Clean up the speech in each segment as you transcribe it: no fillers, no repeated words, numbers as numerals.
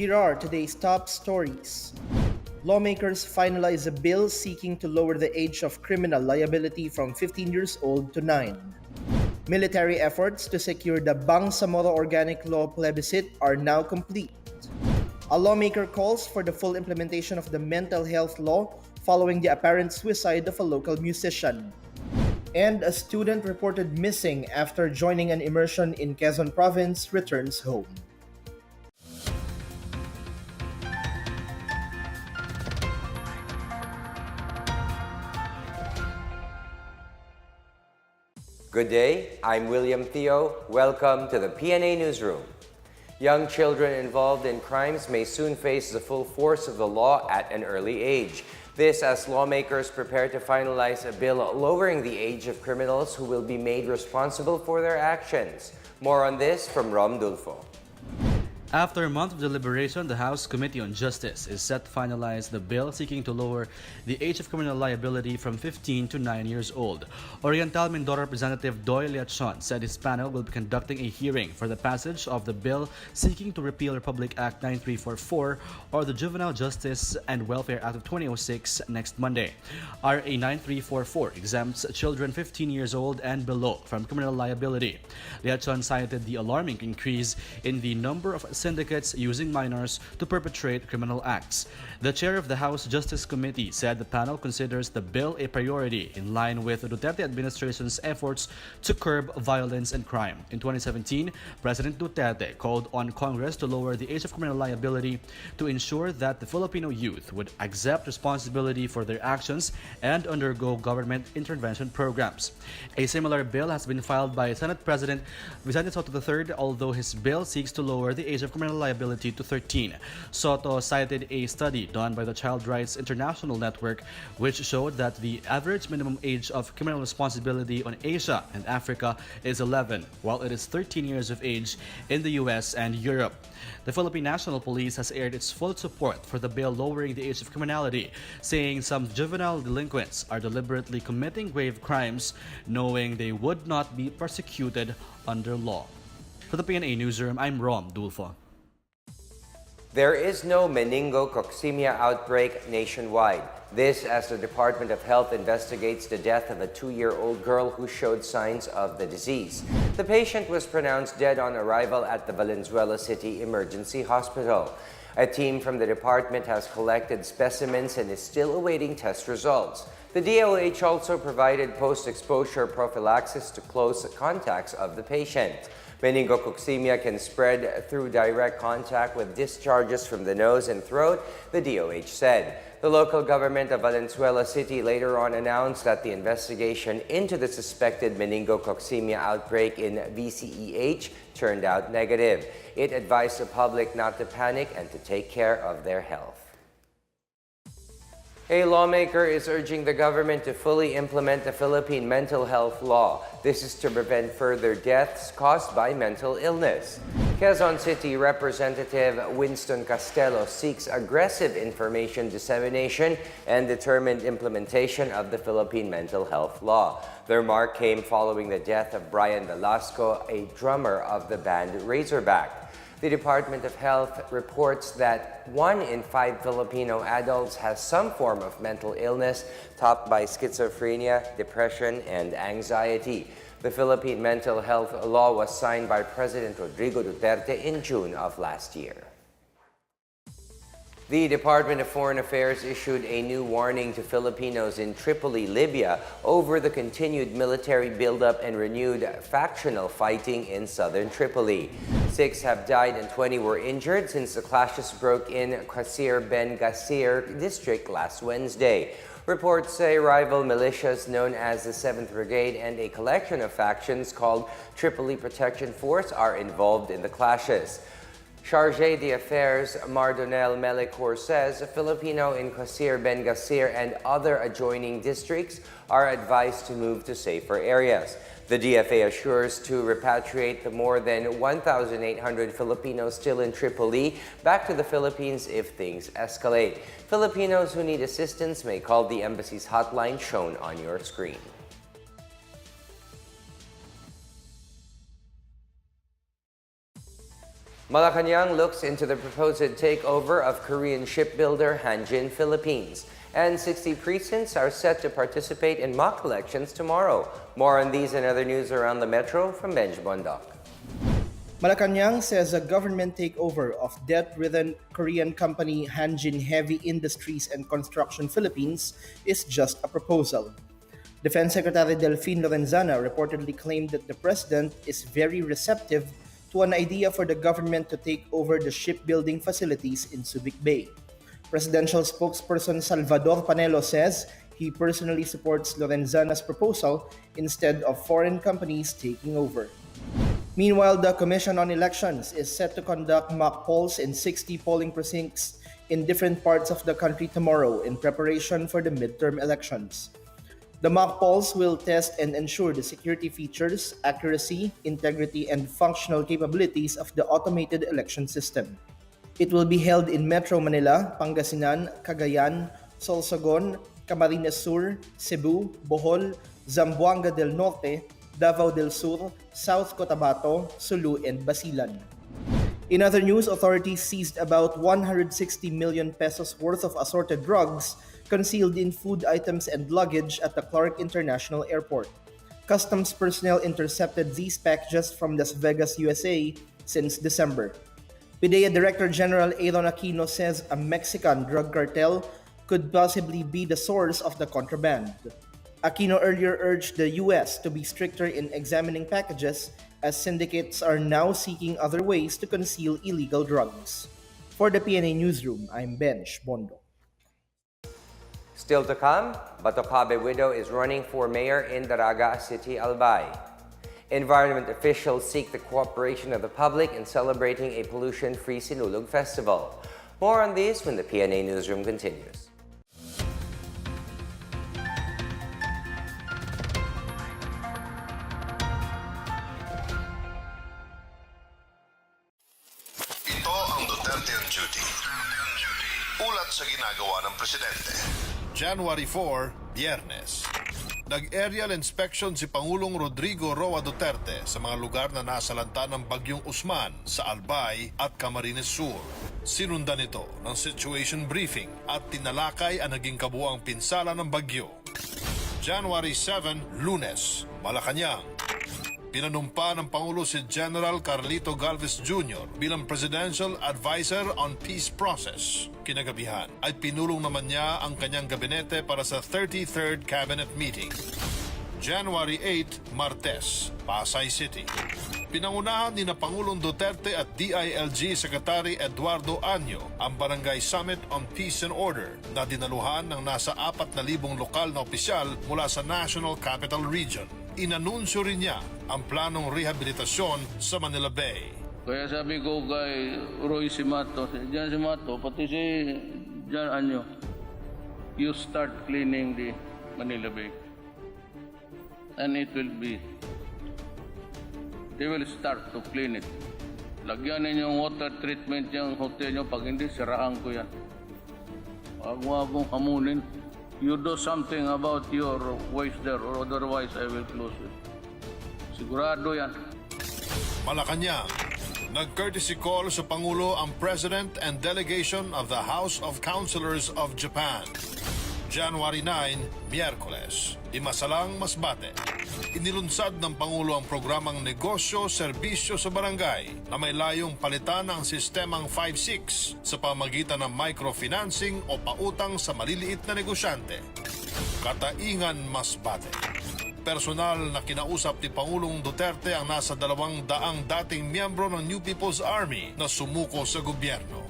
Here are today's top stories. Lawmakers finalize a bill seeking to lower the age of criminal liability from 15 years old to 9. Military efforts to secure the Bangsamoro Organic Law plebiscite are now complete. A lawmaker calls for the full implementation of the mental health law following the apparent suicide of a local musician. And a student reported missing after joining an immersion in Quezon Province returns home. Good day, I'm William Theo. Welcome to the PNA Newsroom. Young children involved in crimes may soon face the full force of the law at an early age. This as lawmakers prepare to finalize a bill lowering the age of criminals who will be made responsible for their actions. More on this from Rom Dulfo. After a month of deliberation, the House Committee on Justice is set to finalize the bill seeking to lower the age of criminal liability from 15 to 9 years old. Oriental Mindoro Representative Doy Liachon said his panel will be conducting a hearing for the passage of the bill seeking to repeal Republic Act 9344 or the Juvenile Justice and Welfare Act of 2006 next Monday. RA 9344 exempts children 15 years old and below from criminal liability. Liachon cited the alarming increase in the number of syndicates using minors to perpetrate criminal acts. The chair of the House Justice Committee said the panel considers the bill a priority in line with the Duterte administration's efforts to curb violence and crime. In 2017, President Duterte called on Congress to lower the age of criminal liability to ensure that the Filipino youth would accept responsibility for their actions and undergo government intervention programs. A similar bill has been filed by Senate President Vicente Soto III, although his bill seeks to lower the age of criminal liability to 13. Soto cited a study done by the Child Rights International Network, which showed that the average minimum age of criminal responsibility on Asia and Africa is 11, while it is 13 years of age in the US and Europe. The Philippine National Police has aired its full support for the bill lowering the age of criminality, saying some juvenile delinquents are deliberately committing grave crimes, knowing they would not be prosecuted under law. For the PNA Newsroom, I'm Rom Dulfo. There is no meningococcemia outbreak nationwide. This as the Department of Health investigates the death of a 2-year-old girl who showed signs of the disease. The patient was pronounced dead on arrival at the Valenzuela City Emergency Hospital. A team from the department has collected specimens and is still awaiting test results. The DOH also provided post-exposure prophylaxis to close contacts of the patient. Meningococcemia can spread through direct contact with discharges from the nose and throat, the DOH said. The local government of Valenzuela City later on announced that the investigation into the suspected meningococcemia outbreak in VCEH turned out negative. It advised the public not to panic and to take care of their health. A lawmaker is urging the government to fully implement the Philippine mental health law. This is to prevent further deaths caused by mental illness. Quezon City Representative Winston Castelo seeks aggressive information dissemination and determined implementation of the Philippine mental health law. The remark came following the death of Brian Velasco, a drummer of the band Razorback. The Department of Health reports that 1 in 5 Filipino adults has some form of mental illness, topped by schizophrenia, depression, and anxiety. The Philippine mental health law was signed by President Rodrigo Duterte in June of last year. The Department of Foreign Affairs issued a new warning to Filipinos in Tripoli, Libya, over the continued military buildup and renewed factional fighting in southern Tripoli. 6 have died and 20 were injured since the clashes broke in Qasir Ben Gassir district last Wednesday. Reports say rival militias known as the 7th Brigade and a collection of factions called Tripoli Protection Force are involved in the clashes. Chargé d'Affaires Mardonel Melicor says a Filipino in Qasir Ben Gassir and other adjoining districts are advised to move to safer areas. The DFA assures to repatriate the more than 1,800 Filipinos still in Tripoli back to the Philippines if things escalate. Filipinos who need assistance may call the embassy's hotline shown on your screen. Malacanang looks into the proposed takeover of Korean shipbuilder Hanjin Philippines. And 60 precincts are set to participate in mock elections tomorrow. More on these and other news around the metro from Benj Bondoc. Malacanang says a government takeover of debt-ridden Korean company Hanjin Heavy Industries and Construction Philippines is just a proposal. Defense Secretary Delphine Lorenzana reportedly claimed that the president is very receptive to an idea for the government to take over the shipbuilding facilities in Subic Bay. Presidential spokesperson Salvador Panelo says he personally supports Lorenzana's proposal instead of foreign companies taking over. Meanwhile, the Commission on Elections is set to conduct mock polls in 60 polling precincts in different parts of the country tomorrow in preparation for the midterm elections. The mock polls will test and ensure the security features, accuracy, integrity, and functional capabilities of the automated election system. It will be held in Metro Manila, Pangasinan, Cagayan, Sorsogon, Camarines Sur, Cebu, Bohol, Zamboanga del Norte, Davao del Sur, South Cotabato, Sulu, and Basilan. In other news, authorities seized about 160 million pesos worth of assorted drugs concealed in food items and luggage at the Clark International Airport. Customs personnel intercepted these packages from Las Vegas, USA since December. PDEA Director General Aaron Aquino says a Mexican drug cartel could possibly be the source of the contraband. Aquino earlier urged the U.S. to be stricter in examining packages as syndicates are now seeking other ways to conceal illegal drugs. For the PNA Newsroom, I'm Benj Bondo. Still to come, Batocabe widow is running for mayor in Daraga City, Albay. Environment officials seek the cooperation of the public in celebrating a pollution-free Sinulog Festival. More on this when the PNA Newsroom continues. Ito ang Duterte on Duty. Ulat sa ginagawa ng presidente. January 4, Biyernes. Nag-aerial inspection si Pangulong Rodrigo Roa Duterte sa mga lugar na nasalanta ng Bagyong Usman sa Albay at Camarines Sur. Sinundan ito ng situation briefing at tinalakay ang naging kabuuang pinsala ng bagyo. January 7, Lunes, Malacanang. Pinanumpa ng Pangulo si General Carlito Galvez Jr. bilang Presidential Advisor on Peace Process. Kinagabihan ay pinulong naman niya ang kanyang gabinete para sa 33rd Cabinet Meeting. January 8, Martes, Pasay City. Pinangunahan ni na Pangulong Duterte at DILG Secretary Eduardo Año ang Barangay Summit on Peace and Order na dinaluhan ng nasa 4,000 lokal na opisyal mula sa National Capital Region. Inanunsyo rin niya ang planong rehabilitasyon sa Manila Bay. Kaya sabi ko kay Roy Simato, Jan Simato, pati si Jan Anyo, you start cleaning the Manila Bay. And it will be, they will start to clean it. Lagyan ninyo yung water treatment yung hotel nyo, pag hindi, siraan ko yan. Huwag mo akong hamunin. You do something about your waste there or otherwise I will close it. Sigurado yan. Malacanang. Nag-courtesy call sa Pangulo ang President and delegation of the House of Councilors of Japan. January 9, Miyerkules, Imasalang, Masbate. Inilunsad ng Pangulo ang programang Negosyo-Serbisyo sa Barangay na may layong palitan ang sistemang 5-6 sa pamagitan ng microfinancing o pautang sa maliliit na negosyante. Kataingan, Masbate. Personal na kinausap ni Pangulong Duterte ang nasa 200 dating miyembro ng New People's Army na sumuko sa gobyerno.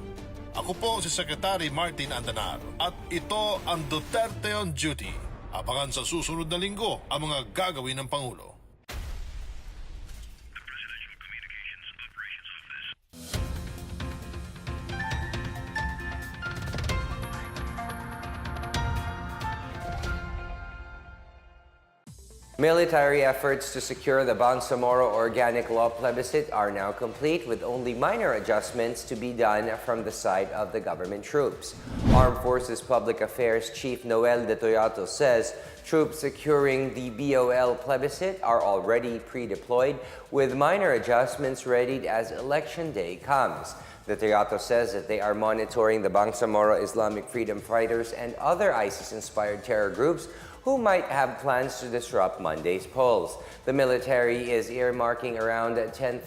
Ako po si Secretary Martin Andanar at ito ang Duterte on Duty. Abangan sa susunod na linggo ang mga gagawin ng Pangulo. Military efforts to secure the Bangsamoro Organic Law plebiscite are now complete, with only minor adjustments to be done from the side of the government troops. Armed Forces Public Affairs Chief Noel De Toyato says troops securing the BOL plebiscite are already pre-deployed, with minor adjustments readied as Election Day comes. De Toyato says that they are monitoring the Bangsamoro Islamic Freedom Fighters and other ISIS-inspired terror groups who might have plans to disrupt Monday's polls. The military is earmarking around 10,000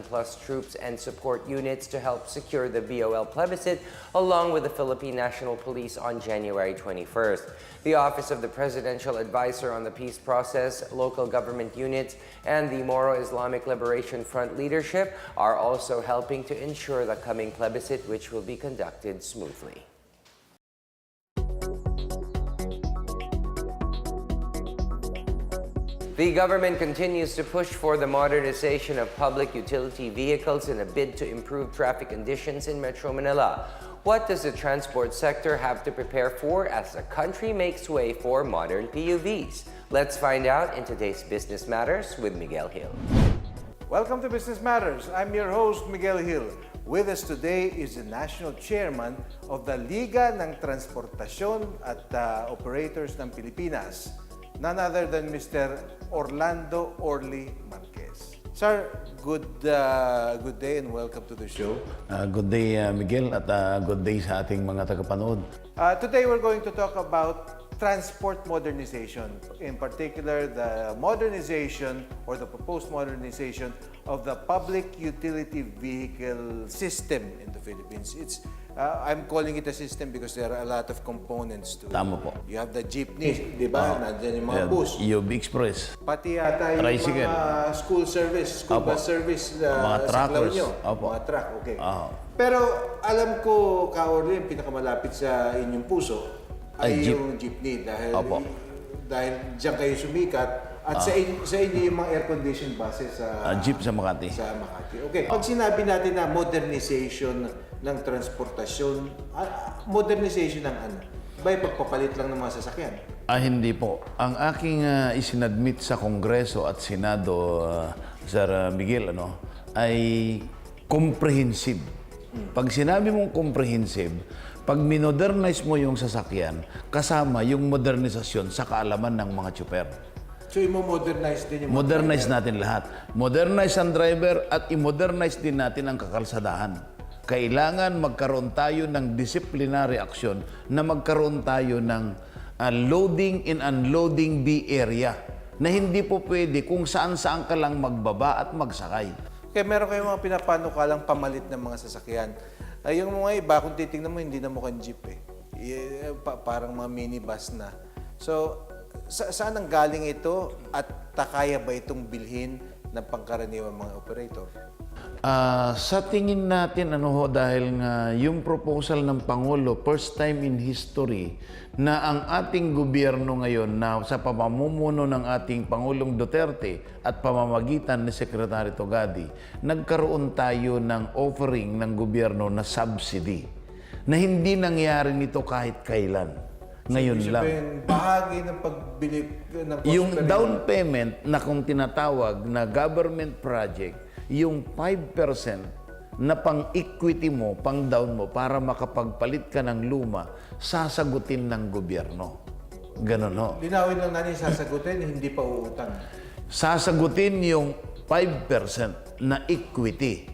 plus troops and support units to help secure the BOL plebiscite, along with the Philippine National Police on January 21st. The Office of the Presidential Advisor on the Peace Process, local government units, and the Moro Islamic Liberation Front leadership are also helping to ensure the coming plebiscite, which will be conducted smoothly. The government continues to push for the modernization of public utility vehicles in a bid to improve traffic conditions in Metro Manila. What does the transport sector have to prepare for as the country makes way for modern PUVs? Let's find out in today's Business Matters with Miguel Hill. Welcome to Business Matters. I'm your host, Miguel Hill. With us today is the National Chairman of the Liga ng Transportasyon at Operators ng Pilipinas, none other than Mr. Orlando Orly Marquez. Sir, good day and welcome to the show. Good day, Miguel, at good day sa ating mga tagapanood. Today we're going to talk about transport modernization, in particular the modernization or the proposed modernization of the public utility vehicle system in the Philippines. I'm calling it a system because there are a lot of components to it. Tama po. You have the jeepney, di ba? Nandiyan yung mga bus. UB Express. Pati yata yung Tricycle. mga school service, school Opo. bus service Mga sa truckers. nyo. Opo. Mga truck, okay. Oo. Pero alam ko, Ka-Orly, yung pinakamalapit sa inyong puso ay Jeep. yung jeepney dahil Opo. dahil diyan kayo sumikat at sa inyo yung mga air-conditioned buses sa Jeep sa Makati. Sa Makati. Okay. Pag sinabi natin na modernization ng transportasyon, modernization ng ano? Ba'y pagpapalit lang ng mga sasakyan? Hindi po. Ang aking isinadmit sa Kongreso at Senado, Sir Miguel, ay comprehensive. Pag sinabi mong comprehensive, pag minodernize mo yung sasakyan, kasama yung modernisasyon sa kaalaman ng mga tsuper. So, i-modernize din yung mga Modernize driver. natin lahat. Modernize ang driver at i-modernize din natin ang kakalsadahan. Kailangan magkaroon tayo ng disciplinary action na magkaroon tayo ng loading and unloading bay area na hindi po pwede kung saan-saan ka lang magbaba at magsakay. Kaya meron kayong mga pinapanukalang pamalit ng mga sasakyan. Yung mga iba, kung titignan mo, hindi na mukhang jeep eh. Parang mga minibus na. So, saan ang galing ito at kaya ba itong bilhin ng pangkaraniwang mga operator? Sa tingin natin, dahil nga yung proposal ng Pangulo, first time in history, na ang ating gobyerno ngayon na sa pamamumuno ng ating Pangulong Duterte at pamamagitan ni Secretary Togadi, nagkaroon tayo ng offering ng gobyerno na subsidy na hindi nangyari nito kahit kailan. Ngayon lang. Bahagi ng pagbili ng Yung down payment na kung tinatawag na government project, yung 5% na pang-equity mo, pang-down mo, para makapagpalit ka ng luma, sasagutin ng gobyerno. Ganon, ho. Linawin lang natin sasagutin, hindi pa uutang. Sasagutin yung 5% na equity.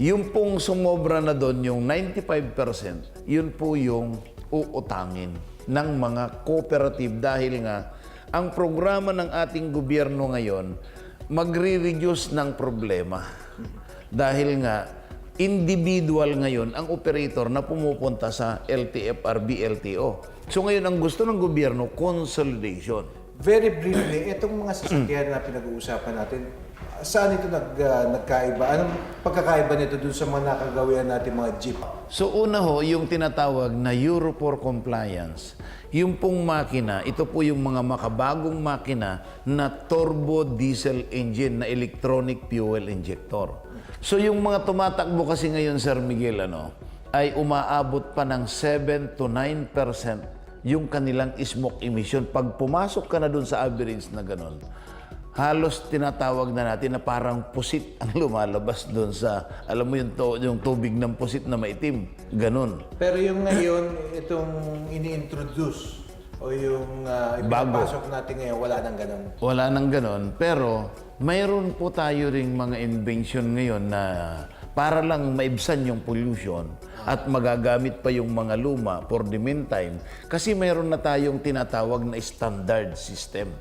Yung pong sumobra na doon, yung 95%, yun po yung uutangin ng mga cooperative dahil nga ang programa ng ating gobyerno ngayon magre-reduce ng problema. Dahil nga individual ngayon ang operator na pumupunta sa LTFRB, LTO. So ngayon ang gusto ng gobyerno, consolidation. Very briefly, itong mga sasakyan na pinag-uusapan natin, saan ito nagkaiba? Anong pagkakaiba nito dun sa mga nakagawian natin mga jeep? So una ho, yung tinatawag na Euro 4 compliance. Yung pong makina, ito po yung mga makabagong makina na turbo diesel engine na electronic fuel injector. So yung mga tumatakbo kasi ngayon, Sir Miguel, ay umaabot pa ng 7 to 9% yung kanilang smoke emission. Pag pumasok ka na dun sa average na ganun, halos tinatawag na natin na parang pusit ang lumalabas doon sa, alam mo yung tubig ng pusit na maitim. Ganun. Pero yung ngayon, itong ini-introduce o yung ipapasok natin ngayon, wala nang ganun. Wala nang ganun. Pero mayroon po tayo ring mga invention ngayon na para lang maibsan yung pollution at magagamit pa yung mga luma for the meantime. Kasi mayroon na tayong tinatawag na standard system.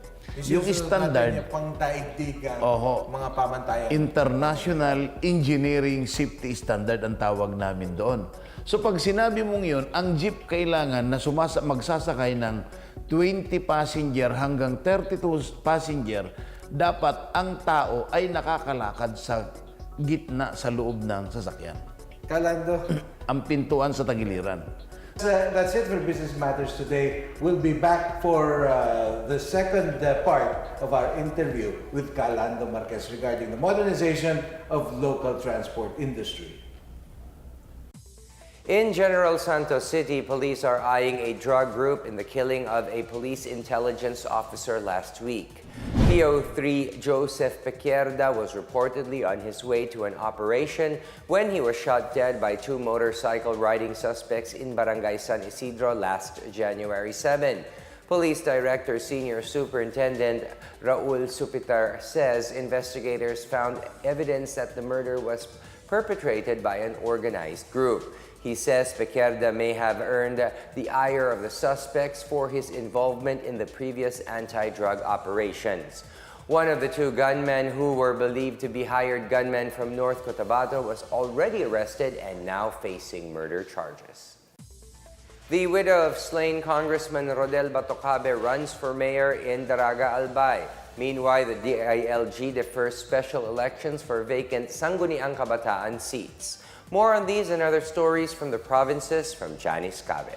Yung standard, yung pang-daigdigan, oho, mga pamantayan. International Engineering Safety Standard ang tawag namin doon. So pag sinabi mong yun, ang jeep kailangan na magsasakay ng 20 passenger hanggang 32 passenger, dapat ang tao ay nakakalakad sa gitna sa loob ng sasakyan. Kalando. Ang pintuan sa tagiliran. That's it for Business Matters today. We'll be back for the second part of our interview with Calando Marquez regarding the modernization of local transport industry. In General Santos City, police are eyeing a drug group in the killing of a police intelligence officer last week. PO3 Joseph Pequerda was reportedly on his way to an operation when he was shot dead by two motorcycle riding suspects in Barangay San Isidro last January 7. Police Director Senior Superintendent Raul Supitar says investigators found evidence that the murder was perpetrated by an organized group. He says Pequerda may have earned the ire of the suspects for his involvement in the previous anti-drug operations. One of the two gunmen who were believed to be hired gunmen from North Cotabato was already arrested and now facing murder charges. The widow of slain Congressman Rodel Batocabe runs for mayor in Daraga, Albay. Meanwhile, the DILG defers special elections for vacant Sangguniang Kabataan seats. More on these and other stories from the provinces from Janice Cabe.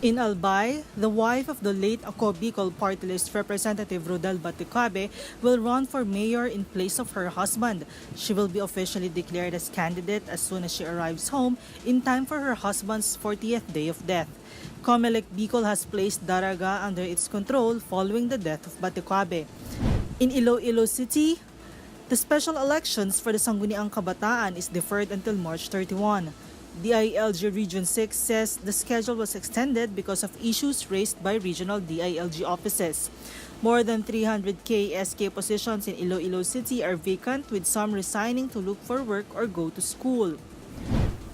In Albay, the wife of the late Ako Bicol Party List Representative Rodel Batocabe will run for mayor in place of her husband. She will be officially declared as candidate as soon as she arrives home in time for her husband's 40th day of death. Comelec Bicol has placed Daraga under its control following the death of Batocabe. In Iloilo City, the special elections for the Sangguniang Kabataan is deferred until March 31. DILG Region 6 says the schedule was extended because of issues raised by regional DILG offices. More than 300K SK positions in Iloilo City are vacant, with some resigning to look for work or go to school.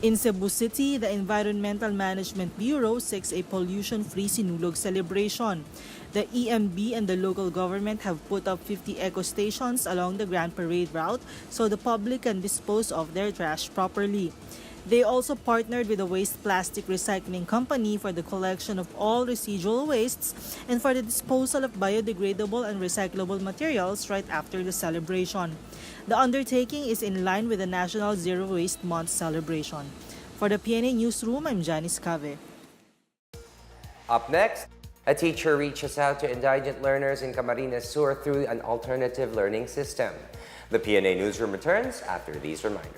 In Cebu City, the Environmental Management Bureau seeks a pollution-free Sinulog celebration. The EMB and the local government have put up 50 eco stations along the Grand Parade route so the public can dispose of their trash properly. They also partnered with a waste plastic recycling company for the collection of all residual wastes and for the disposal of biodegradable and recyclable materials right after the celebration. The undertaking is in line with the National Zero Waste Month celebration. For the PNA Newsroom, I'm Janice Cave. Up next, a teacher reaches out to indigent learners in Camarines Sur through an alternative learning system. The PNA Newsroom returns after these reminders.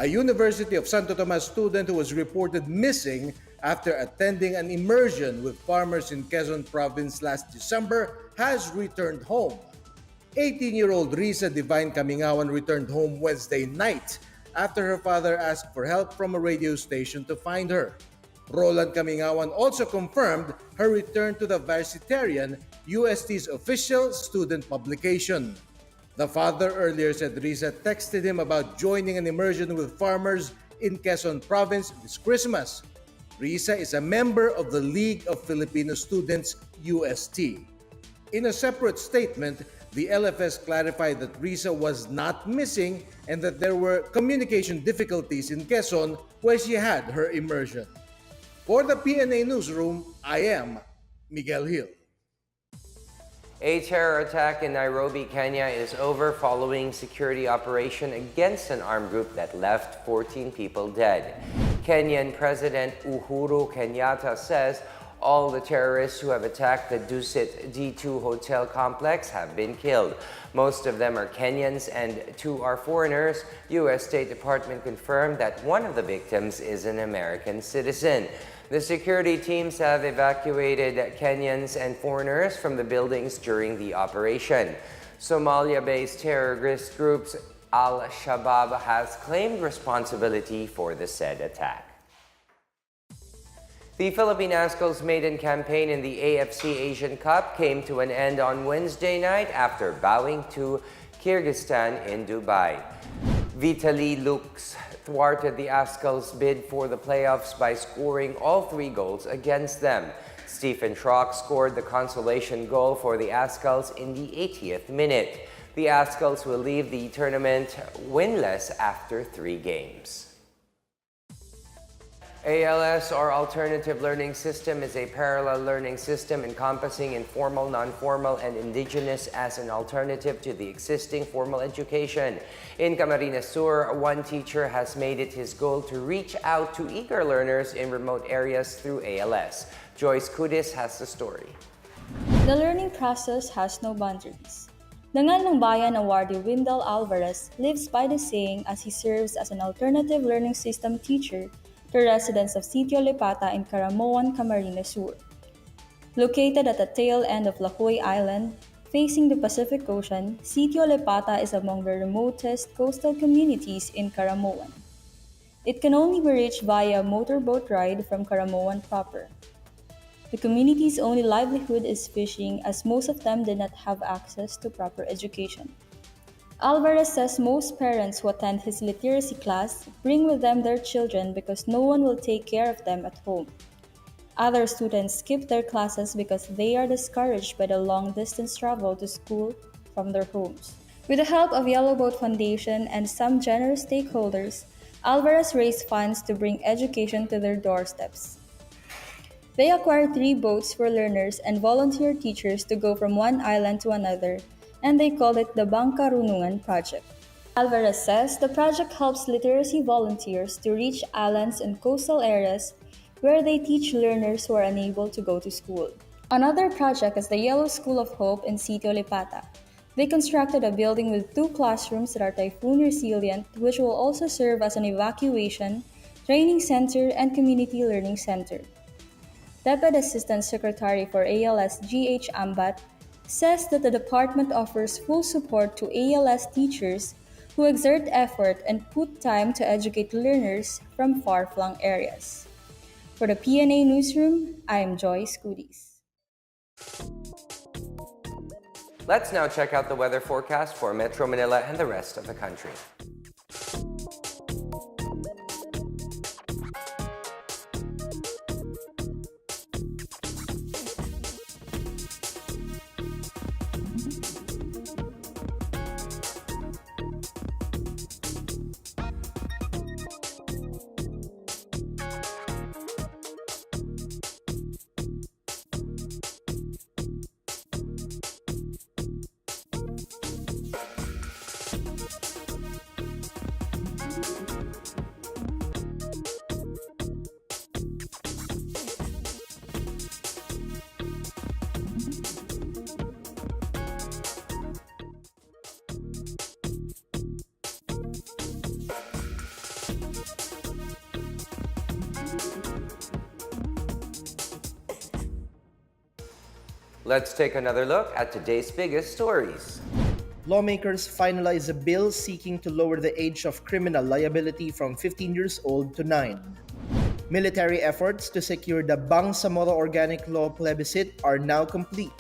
A University of Santo Tomas student who was reported missing after attending an immersion with farmers in Quezon Province last December has returned home. 18-year-old Risa Divine Camingawan returned home Wednesday night after her father asked for help from a radio station to find her. Roland Camingawan also confirmed her return to the Varsitarian, UST's official student publication. The father earlier said Risa texted him about joining an immersion with farmers in Quezon Province this Christmas. Risa is a member of the League of Filipino Students, UST. In a separate statement, the LFS clarified that Risa was not missing and that there were communication difficulties in Quezon where she had her immersion. For the PNA Newsroom, I am Miguel Hill. A terror attack in Nairobi, Kenya is over following security operation against an armed group that left 14 people dead. Kenyan President Uhuru Kenyatta says all the terrorists who have attacked the Dusit D2 hotel complex have been killed. Most of them are Kenyans and 2 are foreigners. U.S. State Department confirmed that one of the victims is an American citizen. The security teams have evacuated Kenyans and foreigners from the buildings during the operation. Somalia-based terrorist groups Al-Shabaab has claimed responsibility for the said attack. The Philippine Ascal's maiden campaign in the AFC Asian Cup came to an end on Wednesday night after bowing to Kyrgyzstan in Dubai. Vitaly Lux thwarted the Ascal's bid for the playoffs by scoring all 3 goals against them. Stephen Trock scored the consolation goal for the Ascals in the 80th minute. The Ascals will leave the tournament winless after 3 games. ALS, or Alternative Learning System, is a parallel learning system encompassing informal, non-formal, and indigenous as an alternative to the existing formal education. In Camarines Sur, one teacher has made it his goal to reach out to eager learners in remote areas through ALS. Joyce Kudis has the story. The learning process has no boundaries. Dangal ng Bayan awardee Wendell Alvarez lives by the saying as he serves as an alternative learning system teacher to residents of Sitio Lipata in Caramoan, Camarines Sur. Located at the tail end of Lacoy Island, facing the Pacific Ocean, Sitio Lipata is among the remotest coastal communities in Caramoan. It can only be reached via a motorboat ride from Caramoan proper. The community's only livelihood is fishing, as most of them did not have access to proper education. Alvarez says most parents who attend his literacy class bring with them their children because no one will take care of them at home. Other students skip their classes because they are discouraged by the long-distance travel to school from their homes. With the help of Yellow Boat Foundation and some generous stakeholders, Alvarez raised funds to bring education to their doorsteps. They acquired 3 boats for learners and volunteer teachers to go from one island to another, and they called it the Bangkarunungan Project. Alvarez says the project helps literacy volunteers to reach islands and coastal areas where they teach learners who are unable to go to school. Another project is the Yellow School of Hope in Sitio Lipata. They constructed a building with 2 classrooms that are typhoon resilient, which will also serve as an evacuation, training center, and community learning center. Deputy Assistant Secretary for ALS G.H. Ambat says that the department offers full support to ALS teachers who exert effort and put time to educate learners from far-flung areas. For the PNA Newsroom, I am Joyce Kudis. Let's now check out the weather forecast for Metro Manila and the rest of the country. Let's take another look at today's biggest stories. Lawmakers finalize a bill seeking to lower the age of criminal liability from 15 years old to 9. Military efforts to secure the Bangsamoro Organic Law plebiscite are now complete.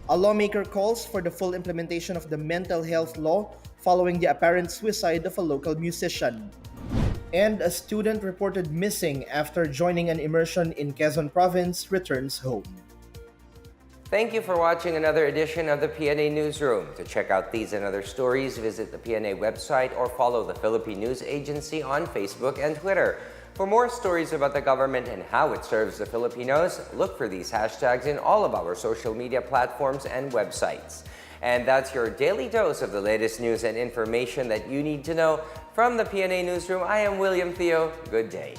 A lawmaker calls for the full implementation of the mental health law following the apparent suicide of a local musician. And a student reported missing after joining an immersion in Quezon Province returns home. Thank you for watching another edition of the PNA Newsroom. To check out these and other stories, visit the PNA website or follow the Philippine News Agency on Facebook and Twitter. For more stories about the government and how it serves the Filipinos, look for these hashtags in all of our social media platforms and websites. And that's your daily dose of the latest news and information that you need to know. From the PNA Newsroom, I am William Theo. Good day.